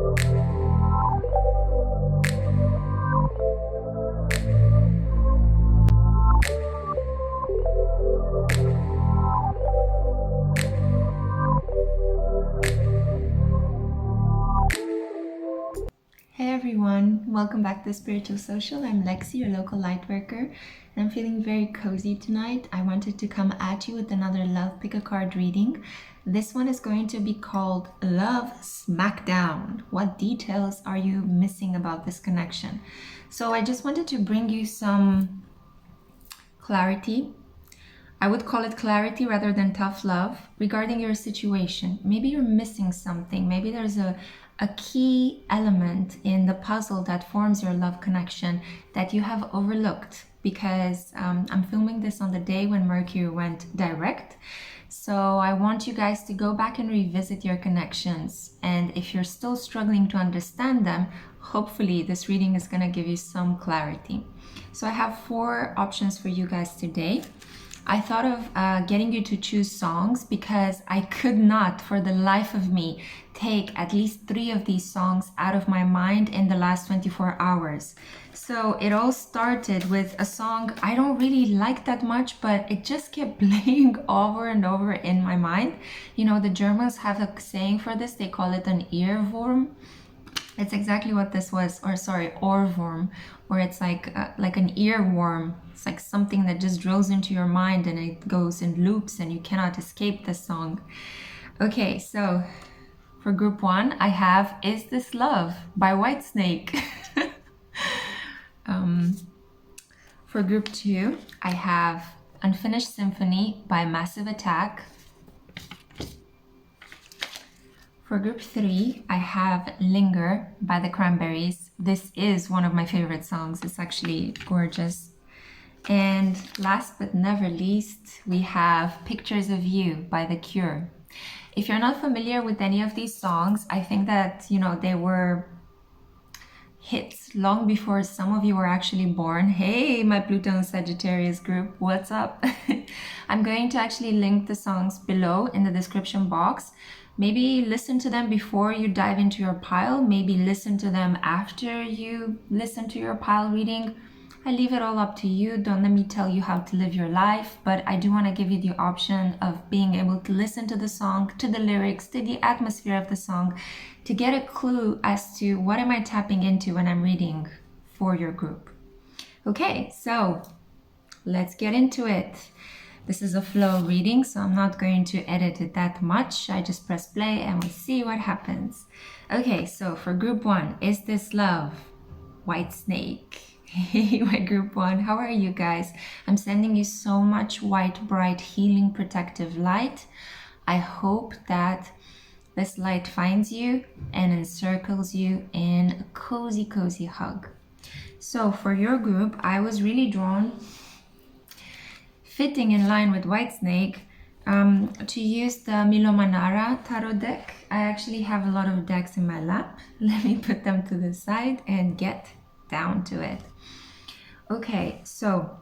Hey everyone, welcome back to the Spiritual Social. I'm Lexi, your local light worker, and I'm feeling very cozy tonight. I wanted to come at you with another love pick a card reading. This one is going to be called Love Smackdown. What details are you missing about this connection? So I just wanted to bring you some clarity. I would call it clarity rather than tough love regarding your situation. Maybe you're missing something. Maybe there's a key element in the puzzle that forms your love connection that you have overlooked, because I'm filming this on the day when Mercury went direct. So I want you guys to go back and revisit your connections. And if you're still struggling to understand them, hopefully this reading is going to give you some clarity. So I have 4 options for you guys today. I thought of getting you to choose songs because I could not, for the life of me, take at least 3 of these songs out of my mind in the last 24 hours. So it all started with a song I don't really like that much, but it just kept playing over and over in my mind. You know, the Germans have a saying for this, they call it an earworm. It's exactly what this was, or sorry, ohrwurm, where it's like an earworm. It's like something that just drills into your mind and it goes in loops and you cannot escape the song. Okay, so for group 1, I have Is This Love by Whitesnake. For group 2, I have Unfinished Symphony by Massive Attack. For group 3, I have Linger by the Cranberries. This is one of my favorite songs. It's actually gorgeous. And last but never least, we have Pictures of You by The Cure. If you're not familiar with any of these songs, I think that, you know, they were hits long before some of you were actually born. Hey, my Pluto and Sagittarius group, what's up? I'm going to actually link the songs below in the description box. Maybe listen to them before you dive into your pile. Maybe listen to them after you listen to your pile reading. I leave it all up to you. Don't let me tell you how to live your life, but I do want to give you the option of being able to listen to the song, to the lyrics, to the atmosphere of the song, to get a clue as to what am I tapping into when I'm reading for your group. Okay, so let's get into it. This is a flow reading, so I'm not going to edit it that much. I just press play and we'll see what happens. Okay, so for group 1, Is This Love? Whitesnake. Hey, my group 1, how are you guys? I'm sending you so much white, bright, healing, protective light. I hope that this light finds you and encircles you in a cozy, cozy hug. So for your group, I was really drawn, fitting in line with Whitesnake, to use the Manara Tarot deck. I actually have a lot of decks in my lap. Let me put them to the side and get down to it. Okay, so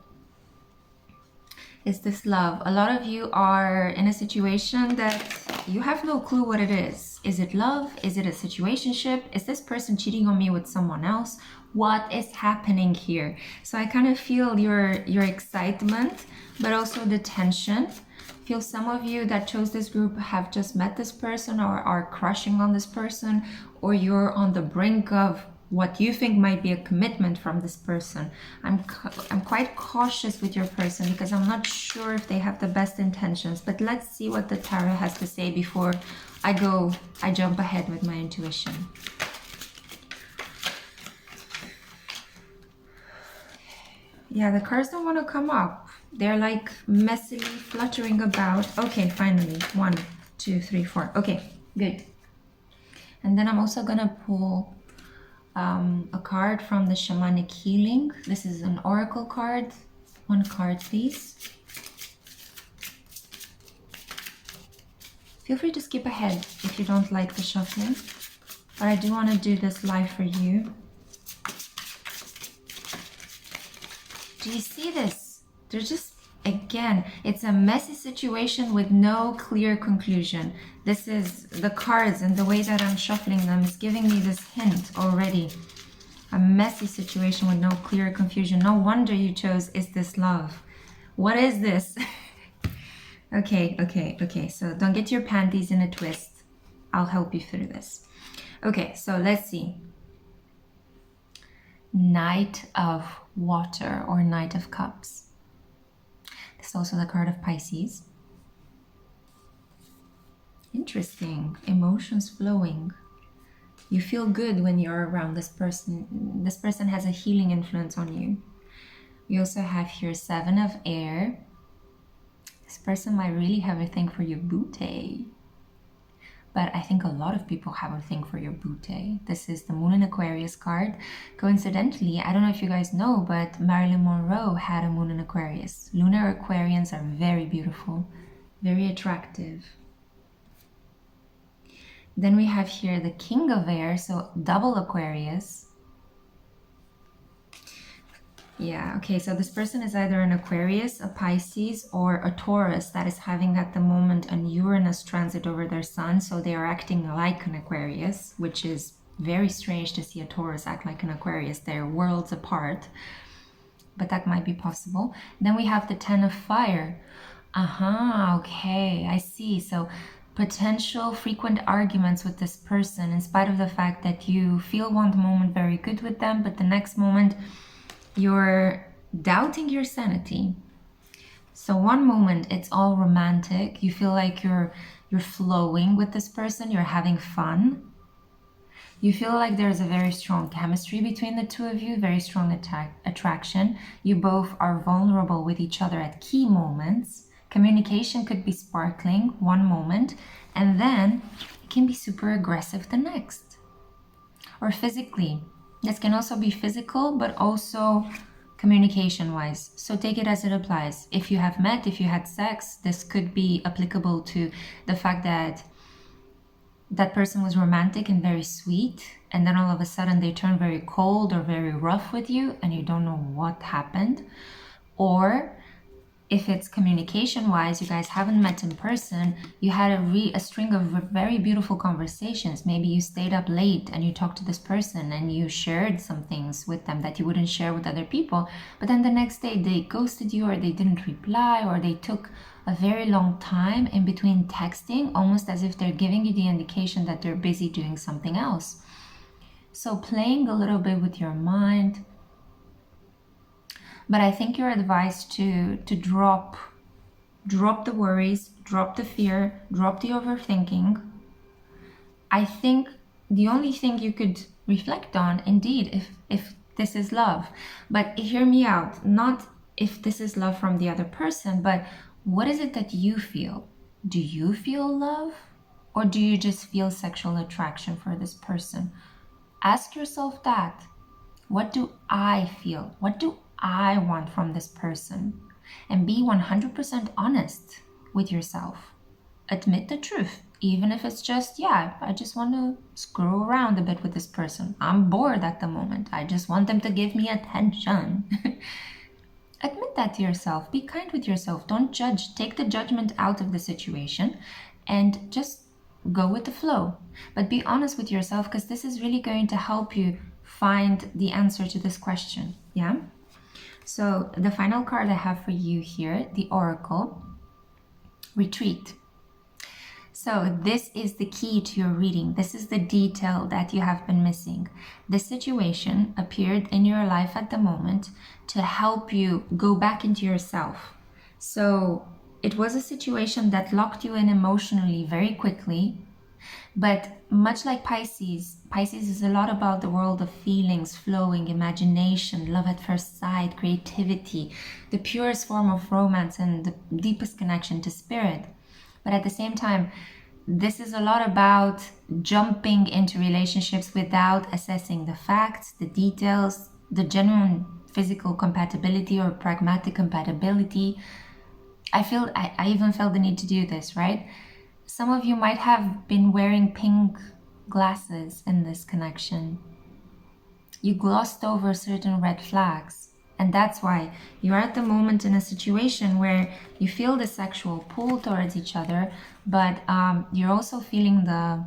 Is This Love? A lot of you are in a situation that you have no clue what it is. Is it love? Is it a situationship? Is this person cheating on me with someone else? What is happening here? So I kind of feel your excitement, but also the tension. I feel some of you that chose this group have just met this person or are crushing on this person, or you're on the brink of what you think might be a commitment from this person. I'm quite cautious with your person because I'm not sure if they have the best intentions, but let's see what the tarot has to say before I jump ahead with my intuition. Yeah, the cards don't want to come up. They're like messily fluttering about. Okay, finally. 1, 2, 3, 4. Okay, good. And then I'm also gonna pull a card from the Shamanic Healing. This is an oracle card. 1 card, please. Feel free to skip ahead if you don't like the shuffling, but I do want to do this live for you. Do you see this? They're just Again, it's a messy situation with no clear conclusion. This is the cards, and the way that I'm shuffling them is giving me this hint already. A messy situation with no clear confusion. No wonder you chose Is This Love? What is this? Okay. So don't get your panties in a twist. I'll help you through this. Okay, so let's see. Knight of Water or Knight of Cups. This is also the card of Pisces. Interesting. Emotions flowing. You feel good when you're around this person. This person has a healing influence on you. We also have here Seven of Air. This person might really have a thing for your booty. But I think a lot of people have a thing for your booty. This is the Moon in Aquarius card. Coincidentally, I don't know if you guys know, but Marilyn Monroe had a Moon in Aquarius. Lunar Aquarians are very beautiful, very attractive. Then we have here the King of Air, so double Aquarius. Yeah, okay, so this person is either an Aquarius, a Pisces, or a Taurus that is having at the moment an Uranus transit over their sun, so they are acting like an Aquarius, which is very strange to see a Taurus act like an Aquarius. They're worlds apart, but that might be possible. Then we have the Ten of Fire. Okay, I see. So potential frequent arguments with this person, in spite of the fact that you feel one moment very good with them, but the next moment you're doubting your sanity. So one moment it's all romantic, you feel like you're flowing with this person, you're having fun, you feel like there's a very strong chemistry between the two of you, very strong attraction, you both are vulnerable with each other at key moments, communication could be sparkling one moment, and then it can be super aggressive the next. Or physically. This can also be physical, but also communication-wise. So take it as it applies. If you have met, if you had sex, this could be applicable to the fact that that person was romantic and very sweet, and then all of a sudden they turn very cold or very rough with you, and you don't know what happened. Or if it's communication-wise, you guys haven't met in person, you had a string of very beautiful conversations. Maybe you stayed up late and you talked to this person and you shared some things with them that you wouldn't share with other people. But then the next day they ghosted you, or they didn't reply, or they took a very long time in between texting, almost as if they're giving you the indication that they're busy doing something else. So playing a little bit with your mind. But I think you're advised to drop the worries, drop the fear, drop the overthinking. I think the only thing you could reflect on, indeed, if this is love, but hear me out, not if this is love from the other person, but what is it that you feel? Do you feel love? Or do you just feel sexual attraction for this person? Ask yourself that. What do I feel? What do I want from this person? And be 100% honest with yourself. Admit the truth, even if it's just, yeah, I just want to screw around a bit with this person. I'm bored at the moment. I just want them to give me attention. Admit that to yourself. Be kind with yourself. Don't judge. Take the judgment out of the situation and just go with the flow. But be honest with yourself, because this is really going to help you find the answer to this question. Yeah? So the final card I have for you here, the Oracle, Retreat. So this is the key to your reading. This is the detail that you have been missing. This situation appeared in your life at the moment to help you go back into yourself. So it was a situation that locked you in emotionally very quickly. But much like Pisces is a lot about the world of feelings, flowing, imagination, love at first sight, creativity, the purest form of romance and the deepest connection to spirit. But at the same time, this is a lot about jumping into relationships without assessing the facts, the details, the genuine physical compatibility or pragmatic compatibility. I even felt the need to do this, right? Some of you might have been wearing pink glasses in this connection. You glossed over certain red flags. And that's why you're at the moment in a situation where you feel the sexual pull towards each other, but you're also feeling the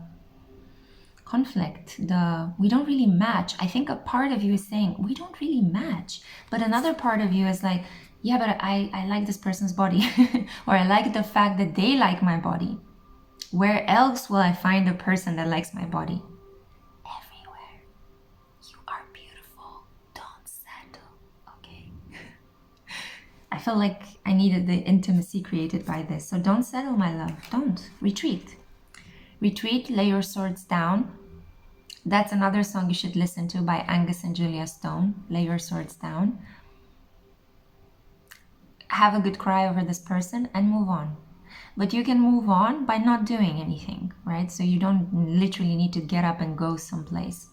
conflict, we don't really match. I think a part of you is saying, we don't really match. But another part of you is like, yeah, but I like this person's body. Or I like the fact that they like my body. Where else will I find a person that likes my body? Everywhere. You are beautiful. Don't settle. Okay. I felt like I needed the intimacy created by this. So don't settle, my love. Don't. Retreat. Retreat, lay your swords down. That's another song you should listen to by Angus and Julia Stone. Lay your swords down. Have a good cry over this person and move on. But you can move on by not doing anything, right? So you don't literally need to get up and go someplace.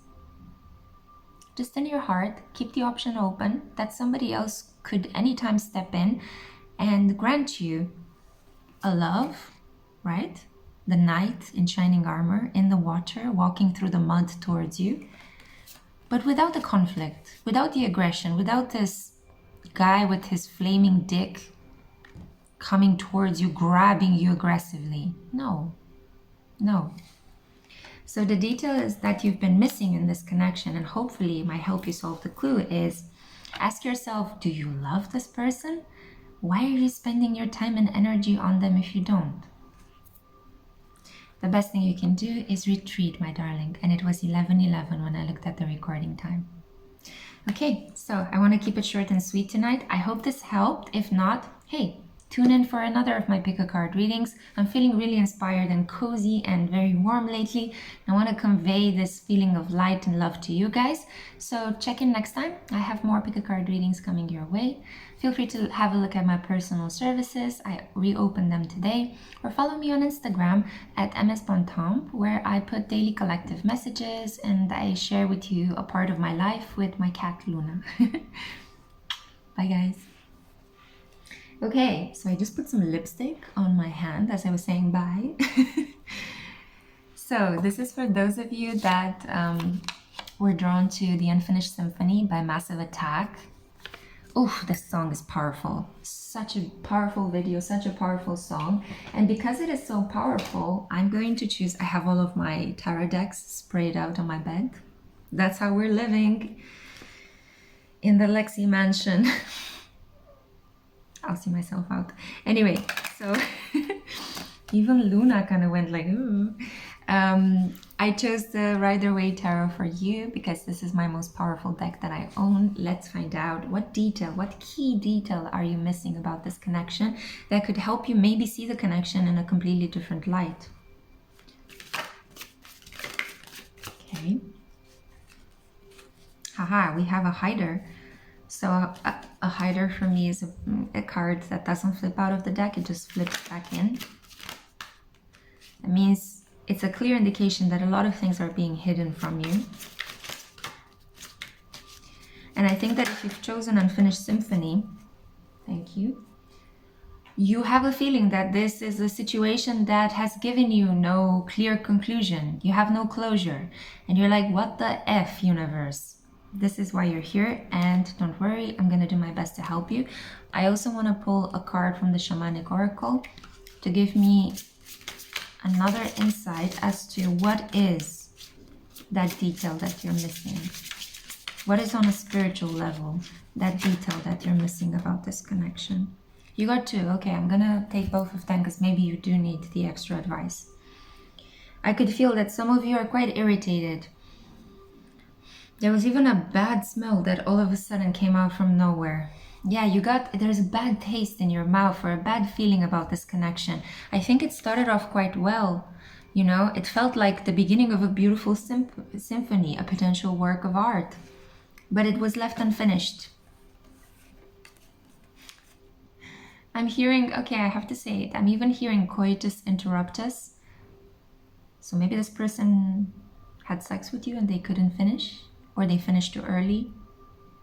Just in your heart, keep the option open that somebody else could anytime step in and grant you a love, right? The knight in shining armor, in the water, walking through the mud towards you. But without the conflict, without the aggression, without this guy with his flaming dick coming towards you, grabbing you aggressively. No, no. So the detail is that you've been missing in this connection, and hopefully it might help you solve the clue, is ask yourself, do you love this person? Why are you spending your time and energy on them if you don't? The best thing you can do is retreat, my darling. And it was 11:11 when I looked at the recording time. Okay, so I want to keep it short and sweet tonight. I hope this helped. If not, hey, tune in for another of my pick-a-card readings. I'm feeling really inspired and cozy and very warm lately. I want to convey this feeling of light and love to you guys. So check in next time. I have more pick-a-card readings coming your way. Feel free to have a look at my personal services. I reopened them today. Or follow me on Instagram at msbontemps, where I put daily collective messages and I share with you a part of my life with my cat Luna. Bye guys. Okay, so I just put some lipstick on my hand as I was saying bye. So this is for those of you that were drawn to The Unfinished Symphony by Massive Attack. Oh, this song is powerful. Such a powerful video, such a powerful song. And because it is so powerful, I'm going to choose, I have all of my tarot decks sprayed out on my bed. That's how we're living in the Lexi mansion. I'll see myself out. Anyway, so even Luna kind of went like, ooh. I chose the Rider-Waite Tarot for you because this is my most powerful deck that I own. Let's find out what detail, what key detail are you missing about this connection that could help you maybe see the connection in a completely different light. Okay. Haha, we have a hider. So a hider for me is a card that doesn't flip out of the deck, it just flips back in. It means it's a clear indication that a lot of things are being hidden from you. And I think that if you've chosen Unfinished Symphony, thank you, you have a feeling that this is a situation that has given you no clear conclusion. You have no closure. And you're like, what the F, universe? This is why you're here, and don't worry, I'm gonna do my best to help you. I also want to pull a card from the Shamanic Oracle to give me another insight as to what is that detail that you're missing. What is on a spiritual level, that detail that you're missing about this connection? You got two. Okay, I'm gonna take both of them because maybe you do need the extra advice. I could feel that some of you are quite irritated. There was even a bad smell that all of a sudden came out from nowhere. Yeah, there's a bad taste in your mouth or a bad feeling about this connection. I think it started off quite well. You know, it felt like the beginning of a beautiful symphony, a potential work of art. But it was left unfinished. I'm hearing, okay, I have to say it. I'm even hearing coitus interruptus. So maybe this person had sex with you and they couldn't finish. Or they finished too early.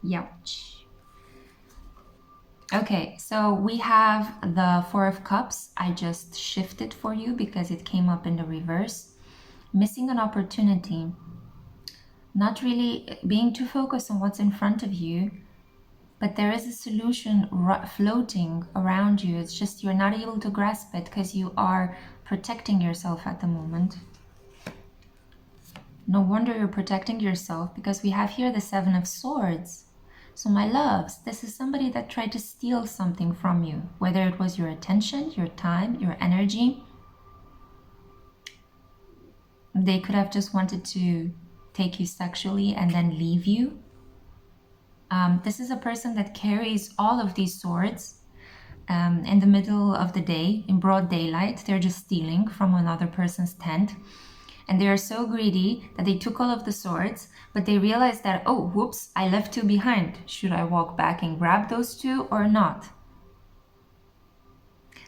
Youch. Okay, so we have the Four of Cups. I just shifted for you because it came up in the reverse. Missing an opportunity. Not really being too focused on what's in front of you. But there is a solution floating around you. It's just you're not able to grasp it because you are protecting yourself at the moment. No wonder you're protecting yourself, because we have here the Seven of Swords. So my loves, this is somebody that tried to steal something from you, whether it was your attention, your time, your energy. They could have just wanted to take you sexually and then leave you. This is a person that carries all of these swords in the middle of the day, in broad daylight. They're just stealing from another person's tent. And they are so greedy that they took all of the swords, but they realized that, oh, whoops, I left two behind. Should I walk back and grab those two or not?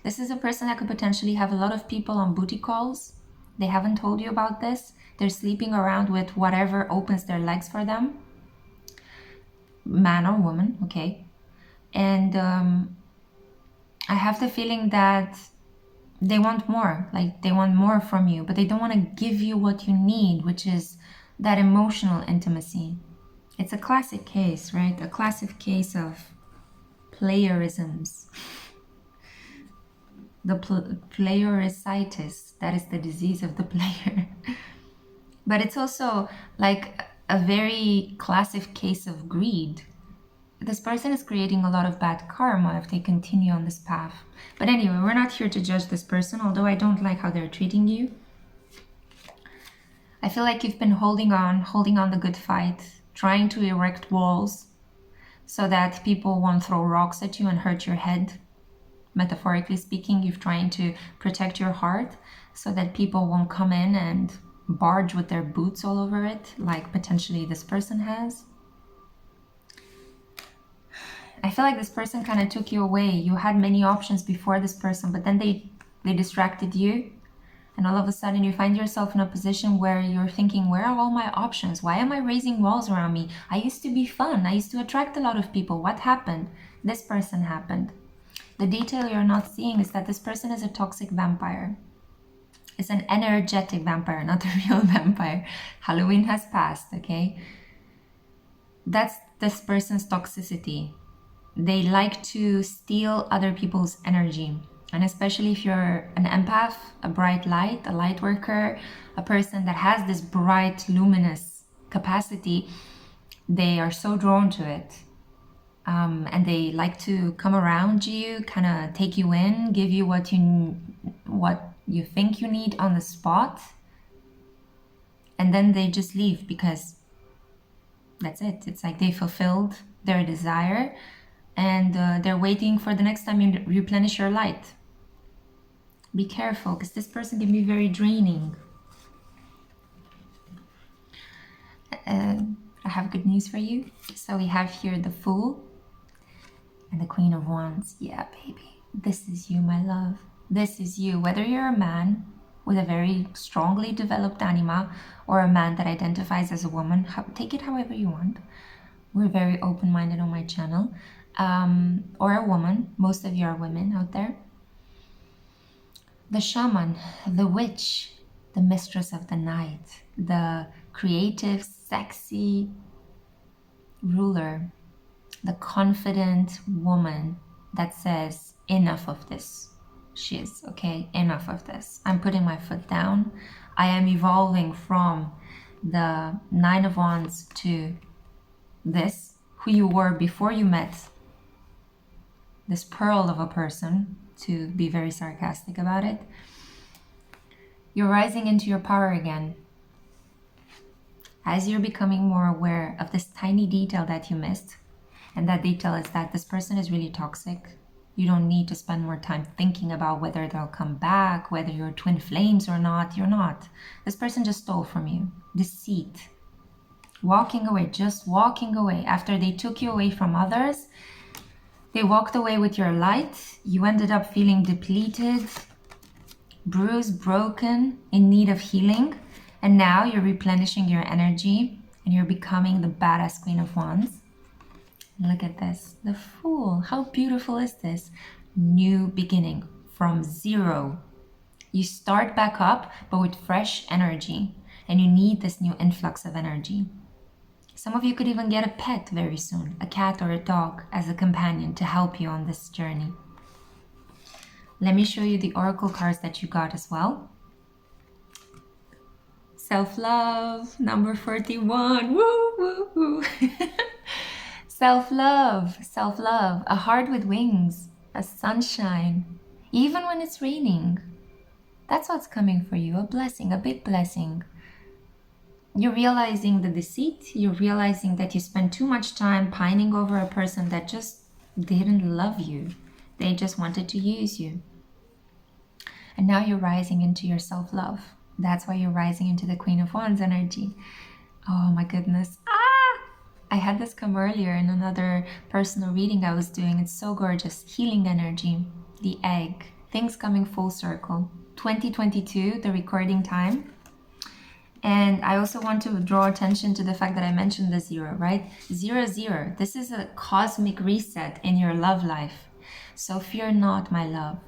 This is a person that could potentially have a lot of people on booty calls. They haven't told you about this. They're sleeping around with whatever opens their legs for them. Man or woman, okay. And I have the feeling that they want more, like they want more from you, but they don't want to give you what you need, which is that emotional intimacy. It's a classic case, right? A classic case of playerisms. The playericitis, that is the disease of the player. But it's also like a very classic case of greed. This person is creating a lot of bad karma if they continue on this path. But anyway, we're not here to judge this person, although I don't like how they're treating you. I feel like you've been holding on the good fight, trying to erect walls so that people won't throw rocks at you and hurt your head. Metaphorically speaking, you're trying to protect your heart so that people won't come in and barge with their boots all over it, like potentially this person has. I feel like this person kind of took you away. You had many options before this person, but then they distracted you. And all of a sudden you find yourself in a position where you're thinking, where are all my options? Why am I raising walls around me? I used to be fun. I used to attract a lot of people. What happened? This person happened. The detail you're not seeing is that this person is a toxic vampire. It's an energetic vampire, not a real vampire. Halloween has passed, okay? That's this person's toxicity. They like to steal other people's energy. And especially if you're an empath, a bright light, a light worker, a person that has this bright, luminous capacity, they are so drawn to it. And they like to come around you, kind of take you in, give you what you think you need on the spot. And then they just leave because that's it. It's like they fulfilled their desire. And they're waiting for the next time you replenish your light. Be careful, because this person can be very draining. I have good news for you. So we have here the Fool and the Queen of Wands. Yeah, baby. This is you, my love. This is you. Whether you're a man with a very strongly developed anima or a man that identifies as a woman, take it however you want. We're very open-minded on my channel. Or a woman. Most of you are women out there. The shaman, the witch, the mistress of the night, the creative, sexy ruler, the confident woman that says, enough of this. She's okay, enough of this. I'm putting my foot down. I am evolving from the Nine of Wands to this, who you were before you met this pearl of a person, to be very sarcastic about it. You're rising into your power again. As you're becoming more aware of this tiny detail that you missed, and that detail is that this person is really toxic. You don't need to spend more time thinking about whether they'll come back, whether you're twin flames or not. You're not. This person just stole from you. Deceit. Walking away, just walking away. After they took you away from others, they walked away with your light. You ended up feeling depleted, bruised, broken, in need of healing. And now you're replenishing your energy and you're becoming the badass Queen of Wands. Look at this, the Fool. How beautiful is this? New beginning from zero. You start back up, but with fresh energy. And you need this new influx of energy. Some of you could even get a pet very soon, a cat or a dog as a companion to help you on this journey. Let me show you the oracle cards that you got as well. Self-love, number 41. Woo, woo, woo. Self-love, self-love, a heart with wings, a sunshine, even when it's raining. That's what's coming for you, a blessing, a big blessing. You're realizing the deceit, you're realizing that you spent too much time pining over a person that just didn't love you. They just wanted to use you. And now you're rising into your self-love. That's why you're rising into the Queen of Wands energy. Oh my goodness. I had this come earlier in another personal reading I was doing. It's so gorgeous. Healing energy, the egg, things coming full circle. 2022, the recording time. And I also want to draw attention to the fact that I mentioned the 0, right? 0, 0. This is a cosmic reset in your love life. So fear not, my love.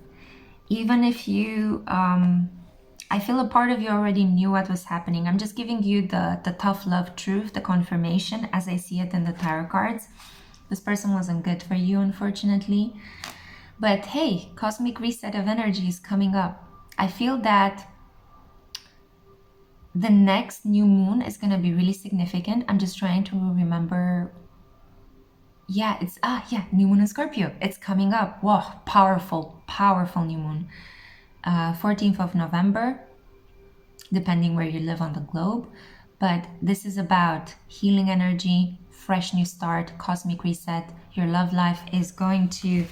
Even if you, I feel a part of you already knew what was happening. I'm just giving you the tough love truth, the confirmation as I see it in the tarot cards. This person wasn't good for you, unfortunately. But hey, cosmic reset of energy is coming up. I feel that the next new moon is going to be really significant. I'm just trying to remember. Yeah, it's, new moon in Scorpio. It's coming up. Whoa, powerful, powerful new moon. 14th of November, depending where you live on the globe. But this is about healing energy, fresh new start, cosmic reset. Your love life is going to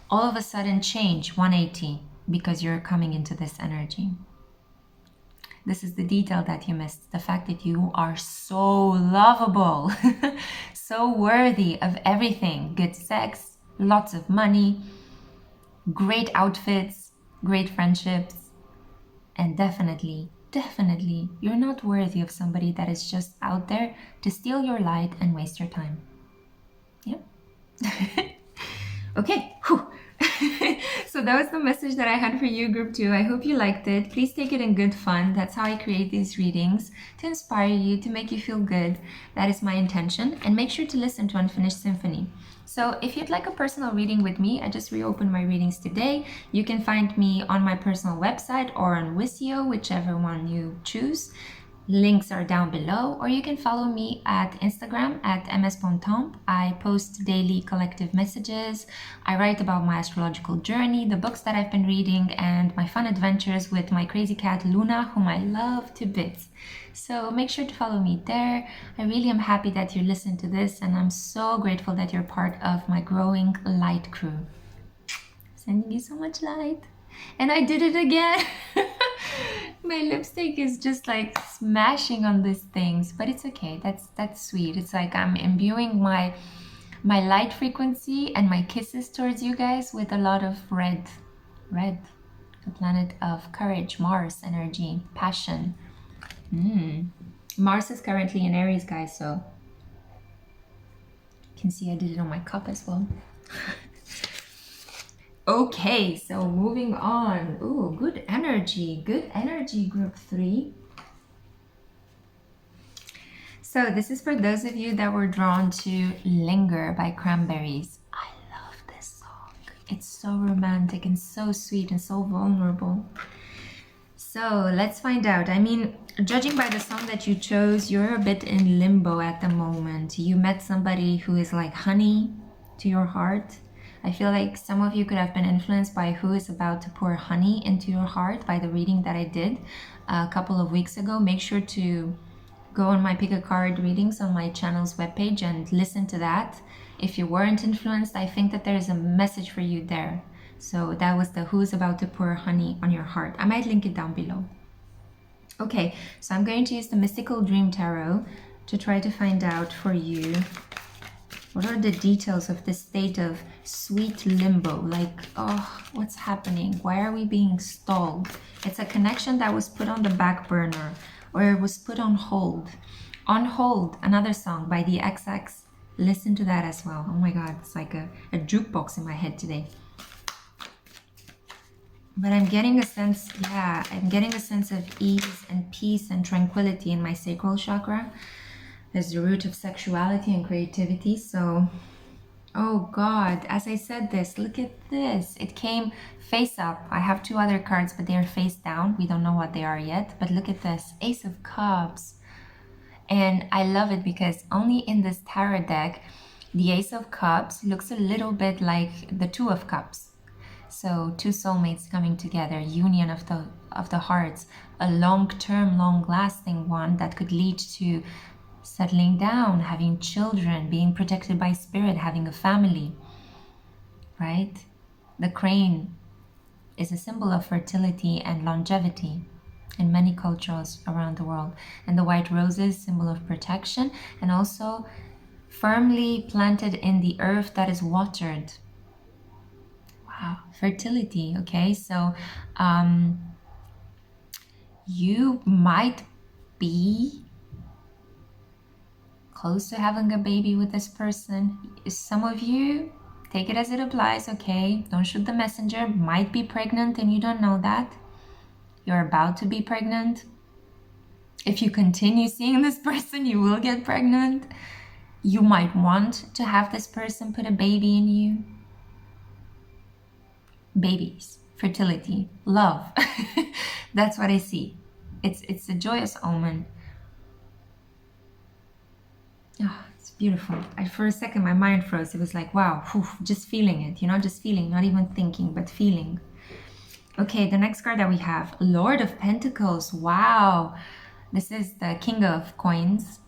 all of a sudden change 180 because you're coming into this energy. This is the detail that you missed. The fact that you are so lovable, so worthy of everything. Good sex, lots of money, great outfits, great friendships. And definitely, you're not worthy of somebody that is just out there to steal your light and waste your time. Yeah? Okay. So that was the message that I had for you, group 2. I hope you liked it. Please take it in good fun. That's how I create these readings, to inspire you, to make you feel good. That is my intention. And make sure to listen to Unfinished Symphony. So if you'd like a personal reading with me, I just reopened my readings today. You can find me on my personal website or on Wisio, whichever one you choose. Links are down below, or you can follow me at Instagram at ms.pomp. I post daily collective messages. I write about my astrological journey, the books that I've been reading, and my fun adventures with my crazy cat Luna, whom I love to bits. So make sure to follow me there. I really am happy that you listened to this, and I'm so grateful that you're part of my growing light crew. Sending you so much light. And I did it again. My lipstick is just like smashing on these things, but it's okay. That's sweet. It's like I'm imbuing my light frequency and my kisses towards you guys with a lot of red, the planet of courage, Mars energy, passion. Mars is currently in Aries, guys, so you can see I did it on my cup as well. Okay, so moving on. Ooh, good energy, group 3. So this is for those of you that were drawn to Linger by Cranberries. I love this song. It's so romantic and so sweet and so vulnerable. So let's find out. I mean, judging by the song that you chose, you're a bit in limbo at the moment. You met somebody who is like honey to your heart. I feel like some of you could have been influenced by who is about to pour honey into your heart by the reading that I did a couple of weeks ago. Make sure to go on my pick a card readings on my channel's webpage and listen to that. If you weren't influenced, I think that there's a message for you there. So that was the who's about to pour honey on your heart. I might link it down below. Okay, so I'm going to use the Mystical Dream Tarot to try to find out for you what are the details of this state of sweet limbo? Like, oh, what's happening? Why are we being stalled? It's a connection that was put on the back burner, or it was put on hold. On Hold, another song by the XX. Listen to that as well. Oh my God, it's like a jukebox in my head today. But I'm getting a sense, I'm getting a sense of ease and peace and tranquility in my sacral chakra. as the root of sexuality and creativity. So, oh God, as I said this, look at this. It came face up. I have two other cards, but they are face down. We don't know what they are yet, but look at this. Ace of Cups. And I love it because only in this tarot deck, the Ace of Cups looks a little bit like the Two of Cups. So two soulmates coming together, union of the hearts, a long-term, long-lasting one that could lead to settling down, having children, being protected by spirit, having a family, right? The crane is a symbol of fertility and longevity in many cultures around the world. And the white roses, symbol of protection, and also firmly planted in the earth that is watered. Wow, fertility, okay? So you might be close to having a baby with this person. Some of you, take it as it applies, okay? Don't shoot the messenger. Might be pregnant and you don't know that. You're about to be pregnant. If you continue seeing this person, you will get pregnant. You might want to have this person put a baby in you. Babies, fertility, love. That's what I see. It's a joyous omen. Oh, it's beautiful. For a second, my mind froze. It was like, wow, whew, just feeling it, just feeling, not even thinking, but feeling. Okay, the next card that we have, Lord of Pentacles. Wow, this is the King of Coins.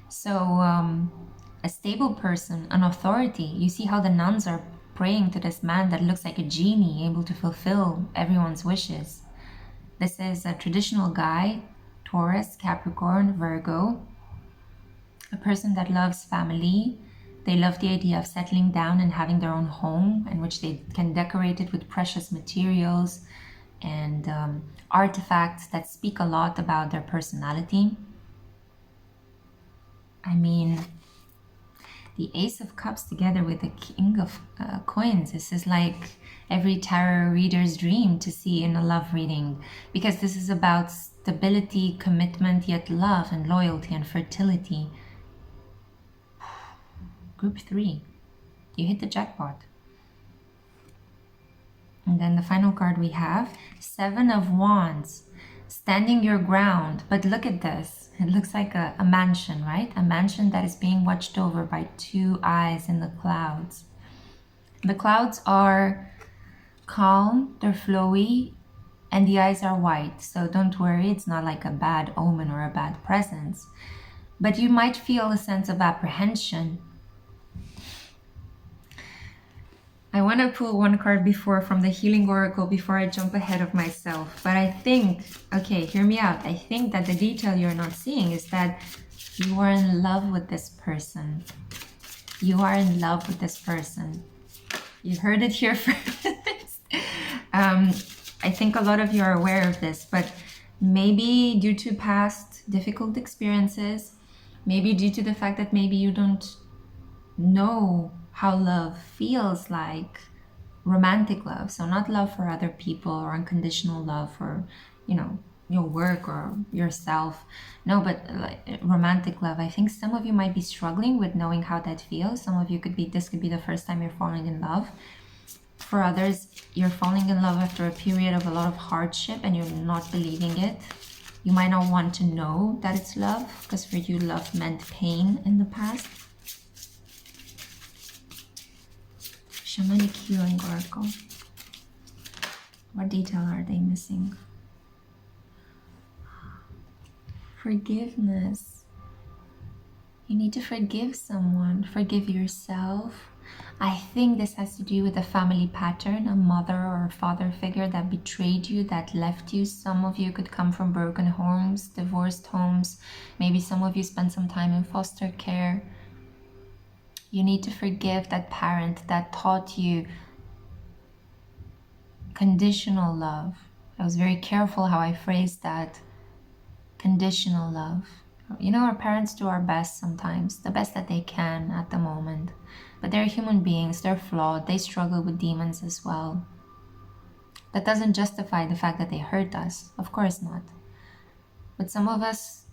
So a stable person, an authority. You see how the nuns are praying to this man that looks like a genie, able to fulfill everyone's wishes. This is a traditional guy, Taurus, Capricorn, Virgo. A person that loves family. They love the idea of settling down and having their own home in which they can decorate it with precious materials and artifacts that speak a lot about their personality. I mean, the Ace of Cups together with the King of Coins. This is like every tarot reader's dream to see in a love reading, because this is about stability, commitment, yet love and loyalty and fertility. Group 3. You hit the jackpot. And then the final card we have, Seven of Wands. Standing your ground. But look at this. It looks like a mansion, right? A mansion that is being watched over by two eyes in the clouds. The clouds are calm, they're flowy, and the eyes are white. So don't worry, it's not like a bad omen or a bad presence. But you might feel a sense of apprehension. I want to pull one card from the Healing Oracle before I jump ahead of myself. But I think, okay, hear me out. I think that the detail you're not seeing is that you are in love with this person. You are in love with this person. You heard it here first. I think a lot of you are aware of this, but maybe due to past difficult experiences, maybe due to the fact that maybe you don't know how love feels like, romantic love, so not love for other people or unconditional love for, your work or yourself. No, but like romantic love. I think some of you might be struggling with knowing how that feels. Some of you this could be the first time you're falling in love. For others, you're falling in love after a period of a lot of hardship and you're not believing it. You might not want to know that it's love, because for you, love meant pain in the past. Shamanic Healing Oracle. What detail are they missing? Forgiveness. You need to forgive someone. Forgive yourself. I think this has to do with a family pattern, a mother or a father figure that betrayed you, that left you. Some of you could come from broken homes, divorced homes. Maybe some of you spent some time in foster care. You need to forgive that parent that taught you conditional love. I was very careful how I phrased that. Conditional love. Our parents do our best sometimes, the best that they can at the moment. But they're human beings, they're flawed, they struggle with demons as well. That doesn't justify the fact that they hurt us, of course not. But some of us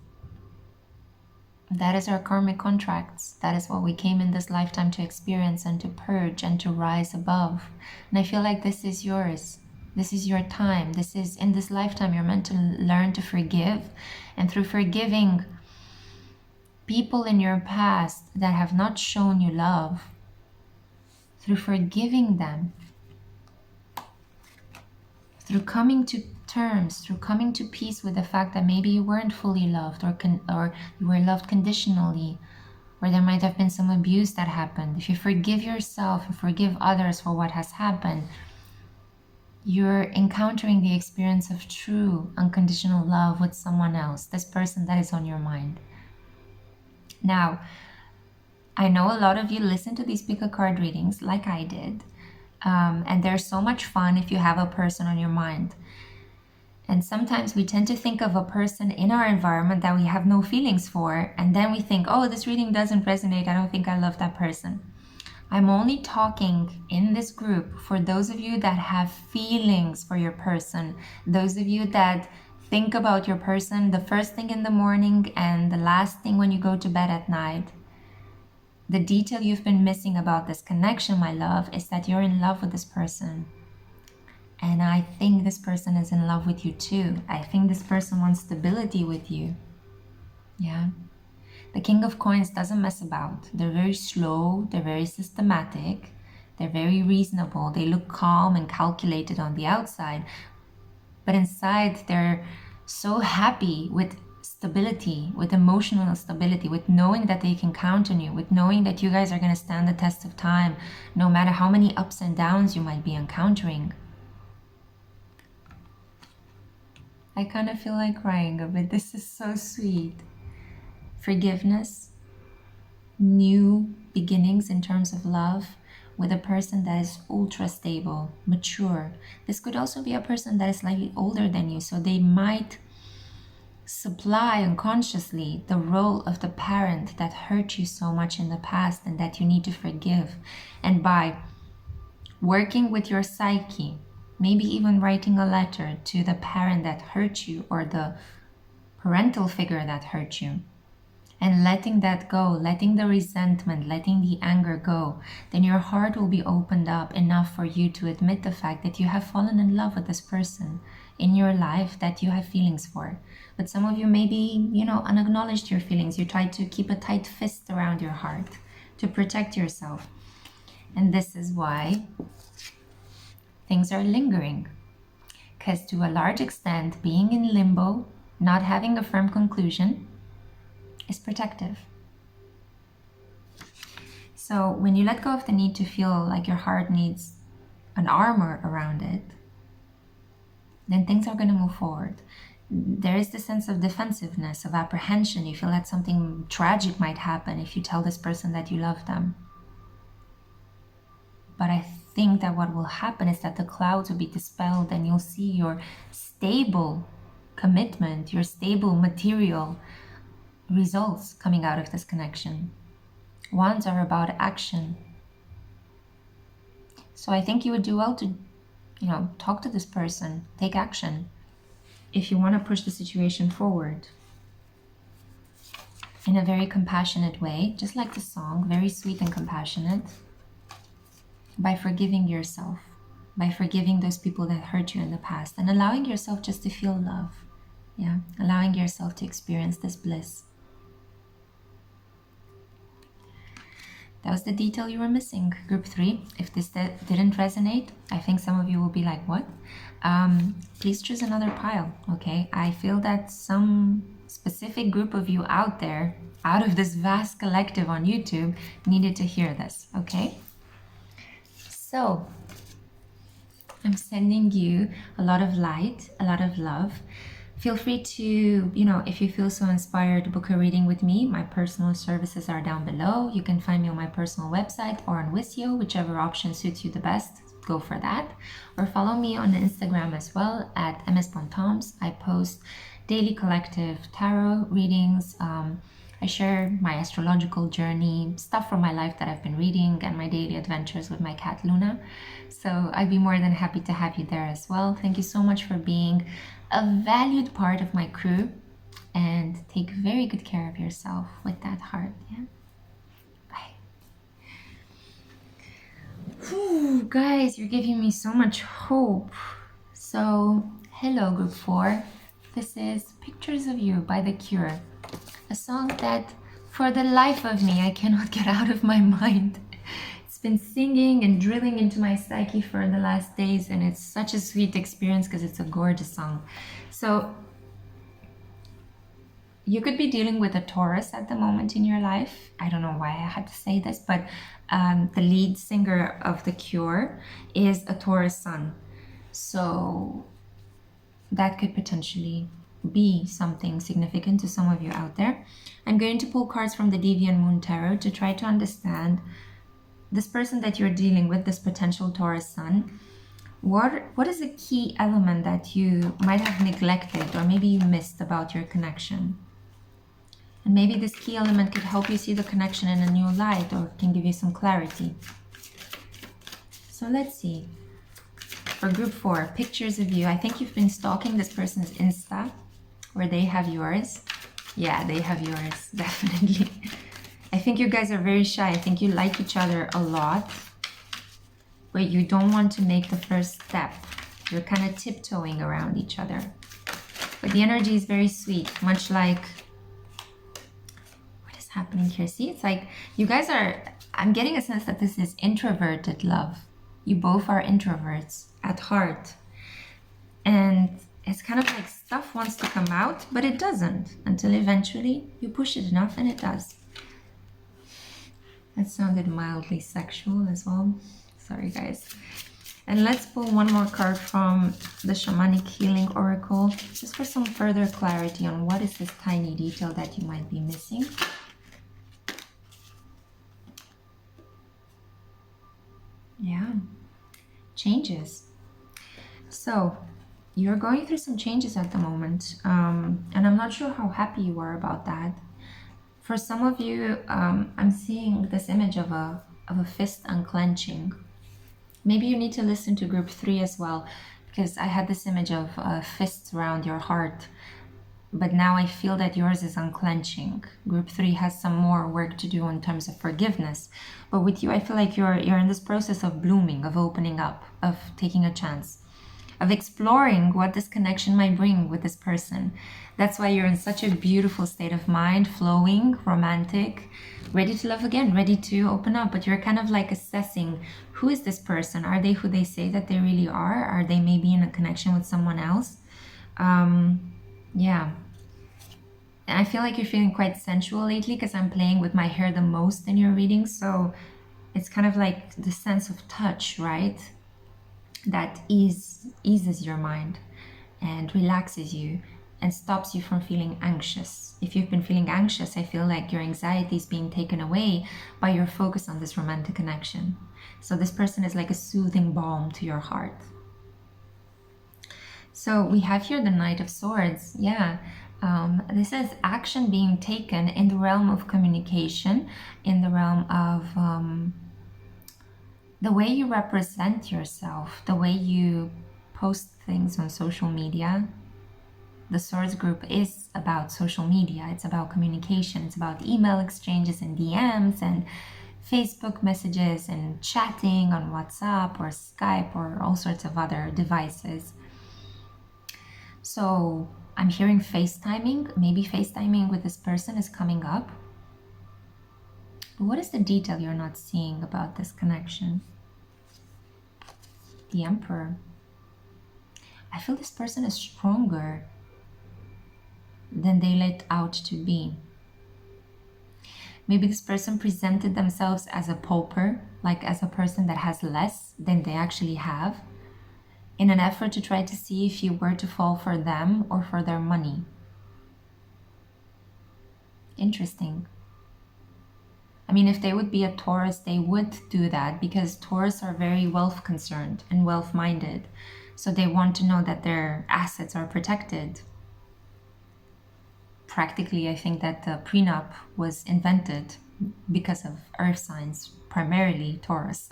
That is our karmic contracts. That is what we came in this lifetime to experience and to purge and to rise above. And I feel like this is yours. This is your time. This is, in this lifetime, you're meant to learn to forgive. And through forgiving people in your past that have not shown you love, through forgiving them, through coming to terms, through coming to peace with the fact that maybe you weren't fully loved, or you were loved conditionally, or there might have been some abuse that happened. If you forgive yourself and forgive others for what has happened, you're encountering the experience of true unconditional love with someone else, this person that is on your mind. Now, I know a lot of you listen to these pick-a-card readings like I did, and they're so much fun if you have a person on your mind. And sometimes we tend to think of a person in our environment that we have no feelings for, and then we think, oh, this reading doesn't resonate, I don't think I love that person. I'm only talking in this group for those of you that have feelings for your person, those of you that think about your person the first thing in the morning and the last thing when you go to bed at night. The detail you've been missing about this connection, my love, is that you're in love with this person. And I think this person is in love with you too. I think this person wants stability with you. Yeah. The King of Coins doesn't mess about. They're very slow. They're very systematic. They're very reasonable. They look calm and calculated on the outside. But inside, they're so happy with stability, with emotional stability, with knowing that they can count on you, with knowing that you guys are going to stand the test of time, no matter how many ups and downs you might be encountering. I kind of feel like crying a bit. This is so sweet. Forgiveness, new beginnings in terms of love with a person that is ultra stable, mature. This could also be a person that is slightly older than you, so they might supply unconsciously the role of the parent that hurt you so much in the past and that you need to forgive. And by working with your psyche, maybe even writing a letter to the parent that hurt you or the parental figure that hurt you, and letting that go, letting the resentment, letting the anger go, then your heart will be opened up enough for you to admit the fact that you have fallen in love with this person in your life that you have feelings for. But some of you maybe, unacknowledged your feelings. You tried to keep a tight fist around your heart to protect yourself. And this is why things are lingering. Because to a large extent, being in limbo, not having a firm conclusion, is protective. So when you let go of the need to feel like your heart needs an armor around it, then things are going to move forward. There is this sense of defensiveness, of apprehension. You feel that something tragic might happen if you tell this person that you love them. But I think that what will happen is that the clouds will be dispelled and you'll see your stable commitment, your stable material results coming out of this connection. Ones are about action. So I think you would do well to, talk to this person, take action if you want to push the situation forward in a very compassionate way, just like the song, very sweet and compassionate, by forgiving yourself, by forgiving those people that hurt you in the past and allowing yourself just to feel love. Yeah, allowing yourself to experience this bliss. That was the detail you were missing, group 3. If this didn't resonate, I think some of you will be like, what? Please choose another pile, okay? I feel that some specific group of you out there, out of this vast collective on YouTube, needed to hear this, okay? So, I'm sending you a lot of light, a lot of love. Feel free to, if you feel so inspired, to book a reading with me. My personal services are down below. You can find me on my personal website or on Wisio, whichever option suits you the best. Go for that. Or follow me on Instagram as well at mspontoms. I post daily collective tarot readings. I share my astrological journey, stuff from my life that I've been reading, and my daily adventures with my cat Luna. So I'd be more than happy to have you there as well. Thank you so much for being a valued part of my crew. and take very good care of yourself with that heart. Yeah. Bye. Whew, guys, you're giving me so much hope. So, hello, group 4. This is Pictures of You by The Cure, a song that for the life of me I cannot get out of my mind. It's been singing and drilling into my psyche for the last days, and it's such a sweet experience because it's a gorgeous song. So you could be dealing with a Taurus at the moment in your life. I don't know why I had to say this, but the lead singer of The Cure is a Taurus Sun. So that could potentially be something significant to some of you out there. I'm going to pull cards from the Deviant Moon Tarot to try to understand this person that you're dealing with, this potential Taurus Sun. What is a key element that you might have neglected or maybe you missed about your connection? And maybe this key element could help you see the connection in a new light or can give you some clarity. So let's see. For group 4, Pictures of You. I think you've been stalking this person's Insta, where they have yours. Yeah, they have yours, definitely. I think you guys are very shy. I think you like each other a lot, but you don't want to make the first step. You're kind of tiptoeing around each other. But the energy is very sweet, much like... What is happening here? See, it's like you guys are... I'm getting a sense that this is introverted love. You both are introverts at heart. And it's kind of like stuff wants to come out, but it doesn't until eventually you push it enough and it does. That sounded mildly sexual as well. Sorry, guys. And let's pull one more card from the Shamanic Healing Oracle, just for some further clarity on what is this tiny detail that you might be missing. Yeah, changes. So you're going through some changes at the moment, and I'm not sure how happy you are about that. For some of you, I'm seeing this image of a fist unclenching. Maybe you need to listen to group 3 as well, because I had this image of fists around your heart, but now I feel that yours is unclenching. Group 3 has some more work to do in terms of forgiveness, but with you I feel like you're in this process of blooming, of opening up, of taking a chance, of exploring what this connection might bring with this person. That's why you're in such a beautiful state of mind, flowing, romantic, ready to love again, ready to open up. But you're kind of like assessing, who is this person? Are they who they say that they really are? Are they maybe in a connection with someone else? Yeah. And I feel like you're feeling quite sensual lately because I'm playing with my hair the most in your reading. So it's kind of like the sense of touch, right? That eases your mind and relaxes you and stops you from feeling anxious. If you've been feeling anxious, I feel like your anxiety is being taken away by your focus on this romantic connection. So this person is like a soothing balm to your heart. So we have here the Knight of Swords. Yeah, this is action being taken in the realm of communication, in the realm of the way you represent yourself, the way you post things on social media. The Swords group is about social media. It's about communication. It's about email exchanges and DMs and Facebook messages and chatting on WhatsApp or Skype or all sorts of other devices. So I'm hearing FaceTiming. Maybe FaceTiming with this person is coming up. But what is the detail you're not seeing about this connection? The Emperor. I feel this person is stronger than they let out to be. Maybe this person presented themselves as a pauper, like as a person that has less than they actually have, in an effort to try to see if you were to fall for them or for their money. Interesting. I mean, if they would be a Taurus, they would do that because Taurus are very wealth concerned and wealth minded. So they want to know that their assets are protected. Practically, I think that the prenup was invented because of earth signs, primarily Taurus.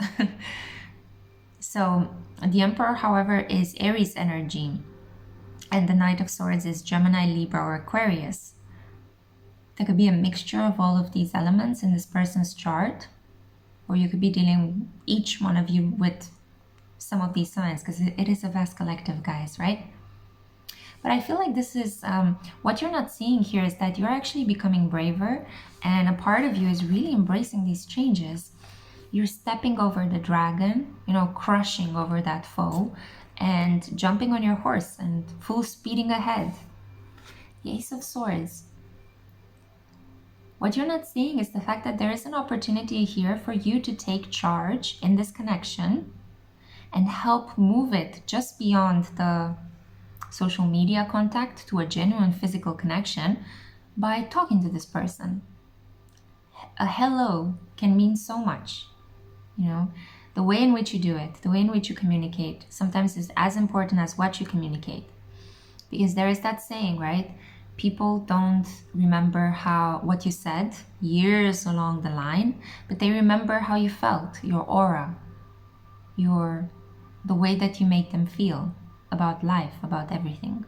So the Emperor, however, is Aries energy. and the Knight of Swords is Gemini, Libra, or Aquarius. There could be a mixture of all of these elements in this person's chart, or you could be dealing, each one of you, with some of these signs, because it is a vast collective, guys, right? But I feel like this is, what you're not seeing here is that you're actually becoming braver, and a part of you is really embracing these changes. You're stepping over the dragon, you know, crushing over that foe, and jumping on your horse and full speeding ahead. The Ace of Swords. What you're not seeing is the fact that there is an opportunity here for you to take charge in this connection and help move it just beyond the social media contact to a genuine physical connection by talking to this person. A hello can mean so much, you know. The way in which you do it, the way in which you communicate, sometimes is as important as what you communicate. Because there is that saying, right? People don't remember what you said years along the line, but they remember how you felt, your aura, the way that you make them feel about life, about everything.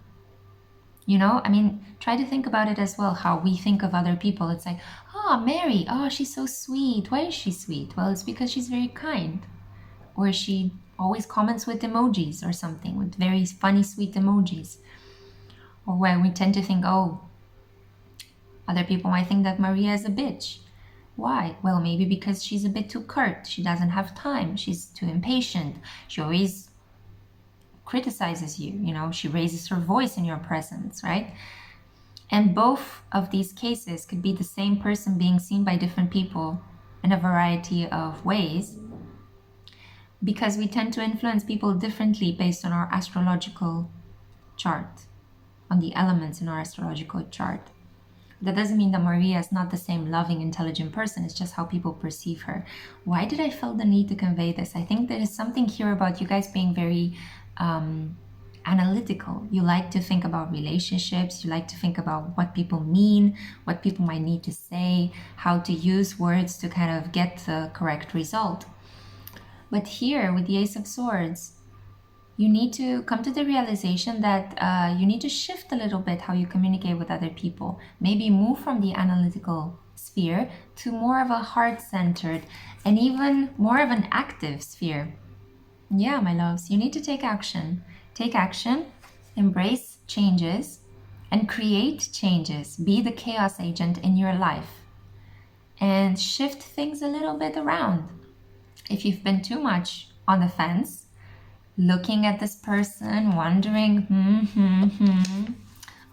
You know, I mean, try to think about it as well, how we think of other people. It's like, oh, Mary, oh, she's so sweet. Why is she sweet? Well, it's because she's very kind. Or she always comments with emojis or something, with very funny, sweet emojis. Or when we tend to think, oh, other people might think that Maria is a bitch. Why? Well, maybe because she's a bit too curt. She doesn't have time. She's too impatient. She always criticizes you, you know, she raises her voice in your presence, right? And both of these cases could be the same person being seen by different people in a variety of ways, because we tend to influence people differently based on our astrological chart, on the elements in our astrological chart. That doesn't mean that Maria is not the same loving, intelligent person. It's just how people perceive her. Why did I feel the need to convey this? I think there is something here about you guys being very analytical. You like to think about relationships. You like to think about what people mean, what people might need to say, how to use words to kind of get the correct result. But here with the Ace of Swords, you need to come to the realization that you need to shift a little bit how you communicate with other people. Maybe move from the analytical sphere to more of a heart-centered and even more of an active sphere. Yeah, my loves, you need to take action. Take action, embrace changes, and create changes. Be the chaos agent in your life and shift things a little bit around. If you've been too much on the fence, looking at this person, wondering,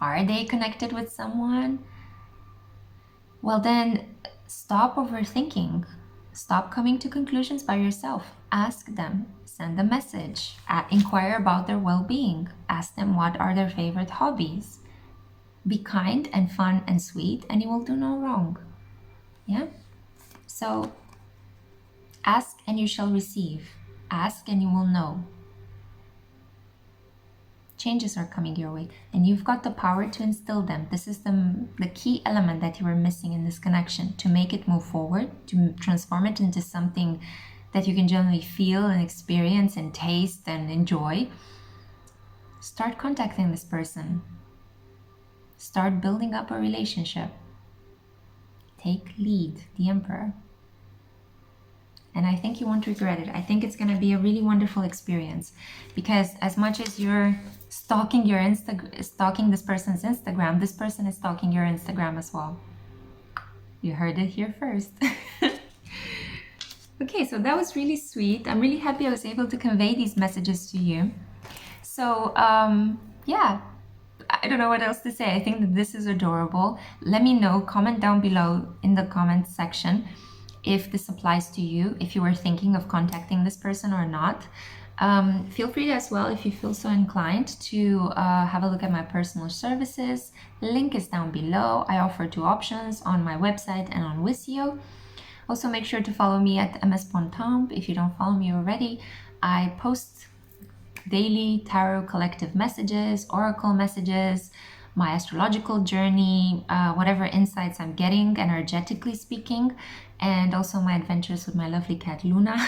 are they connected with someone? Well, then stop overthinking. Stop coming to conclusions by yourself. Ask them, send a message, inquire about their well-being. Ask them what are their favorite hobbies. Be kind and fun and sweet, and you will do no wrong. Yeah? So, ask and you shall receive. Ask and you will know. Changes are coming your way, and you've got the power to instill them. This is the key element that you were missing in this connection, to make it move forward, to transform it into something that you can generally feel and experience and taste and enjoy. Start contacting this person. Start building up a relationship. Take lead, the Emperor. And I think you won't regret it. I think it's going to be a really wonderful experience, because as much as you're stalking this person's Instagram, this person is stalking your Instagram as well. You heard it here first. Okay, so that was really sweet. I'm really happy I was able to convey these messages to you. So, yeah, I don't know what else to say. I think that this is adorable. Let me know, comment down below in the comments section if this applies to you, if you were thinking of contacting this person or not. Feel free as well, if you feel so inclined, to have a look at my personal services. Link is down below. I offer 2 options on my website and on Wisio. Also, make sure to follow me at ms.tomb if you don't follow me already. I post daily tarot collective messages, oracle messages, my astrological journey, whatever insights I'm getting energetically speaking, and also my adventures with my lovely cat Luna.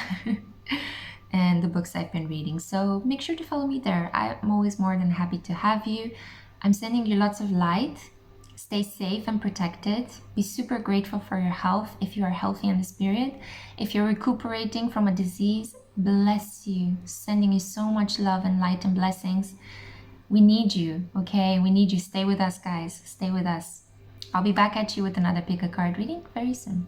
and the books I've been reading. So make sure to follow me there. I'm always more than happy to have you. I'm sending you lots of light. Stay safe and protected. Be super grateful for your health if you are healthy in the spirit. If you're recuperating from a disease, bless you. Sending you so much love and light and blessings. We need you, okay? We need you. Stay with us, guys. Stay with us. I'll be back at you with another pick a card reading very soon.